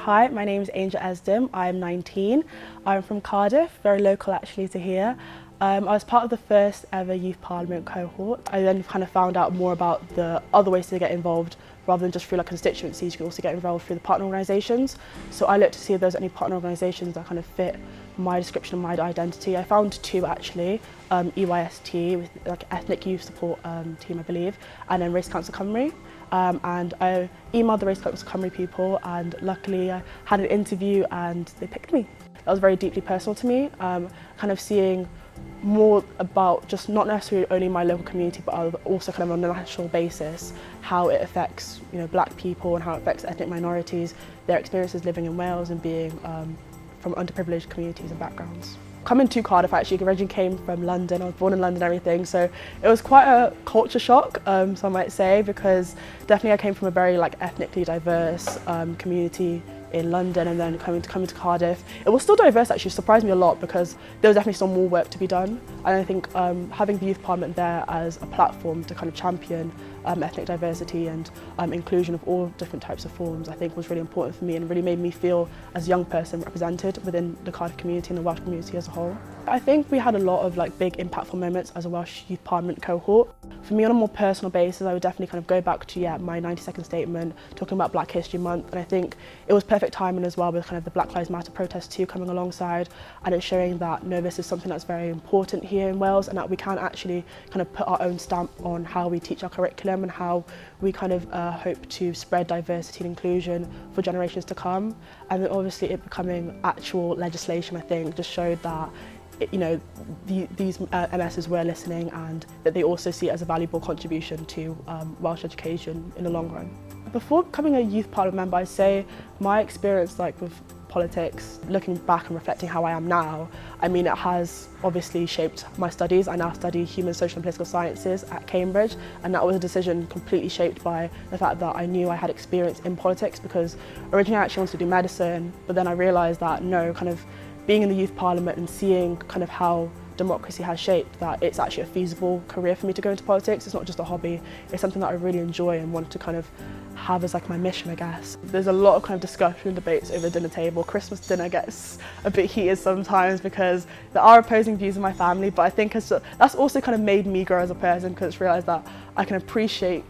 Hi, my name is Ezeadum. I'm 19. I'm from Cardiff, very local actually to here. I was part of the first ever Youth Parliament cohort. I then kind of found out more about the other ways to get involved rather than just through like constituencies. You can also get involved through the partner organisations. So I looked to see if there's any partner organisations that kind of fit my description of my identity. I found two actually, EYST, with like Ethnic Youth Support Team I believe, and then Race Council Cymru. And I emailed the Race Council Cymru people, and luckily I had an interview and they picked me. That was very deeply personal to me, kind of seeing more about just not necessarily only my local community but also kind of on a national basis how it affects black people and how it affects ethnic minorities, their experiences living in Wales and being from underprivileged communities and backgrounds. Coming to Cardiff actually, originally came from London. I was born in London and everything, so it was quite a culture shock, some might say, because definitely I came from a very ethnically diverse community in London, and then coming to Cardiff. It was still diverse actually, surprised me a lot because there was definitely still more work to be done. And I think having the Youth Parliament there as a platform to kind of champion ethnic diversity and inclusion of all different types of forms, I think was really important for me and really made me feel as a young person represented within the Cardiff community and the Welsh community as a whole. I think we had a lot of big impactful moments as a Welsh Youth Parliament cohort. For me, on a more personal basis, I would definitely kind of go back to my 90-second statement talking about Black History Month, and I think it was perfect timing as well with kind of the Black Lives Matter protest too coming alongside, and it's showing that this is something that's very important here in Wales, and that we can actually kind of put our own stamp on how we teach our curriculum and how we kind of hope to spread diversity and inclusion for generations to come. And then obviously it becoming actual legislation, I think, just showed that these MSs were listening and that they also see it as a valuable contribution to Welsh education in the long run. Before becoming a Youth Parliament member, I'd say my experience with politics, looking back and reflecting how I am now, it has obviously shaped my studies. I now study human, social and political sciences at Cambridge, and that was a decision completely shaped by the fact that I knew I had experience in politics, because originally I actually wanted to do medicine, but then I realised that no, kind of being in the Youth Parliament and seeing kind of how democracy has shaped, that it's actually a feasible career for me to go into politics. It's not just a hobby, it's something that I really enjoy and want to kind of have as my mission, I guess. There's a lot of kind of discussion and debates over the dinner table. Christmas dinner gets a bit heated sometimes because there are opposing views in my family, but I think that's also kind of made me grow as a person, because it's realised that I can appreciate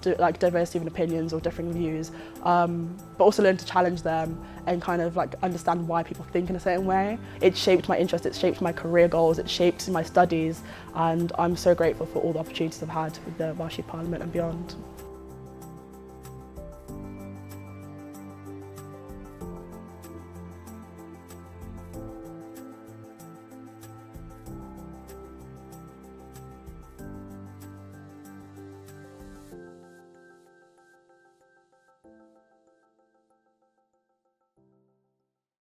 diversity of opinions or differing views, but also learn to challenge them and kind of understand why people think in a certain way. It shaped my interest, it shaped my career goals, it shaped my studies, and I'm so grateful for all the opportunities I've had with the Welsh Youth Parliament and beyond.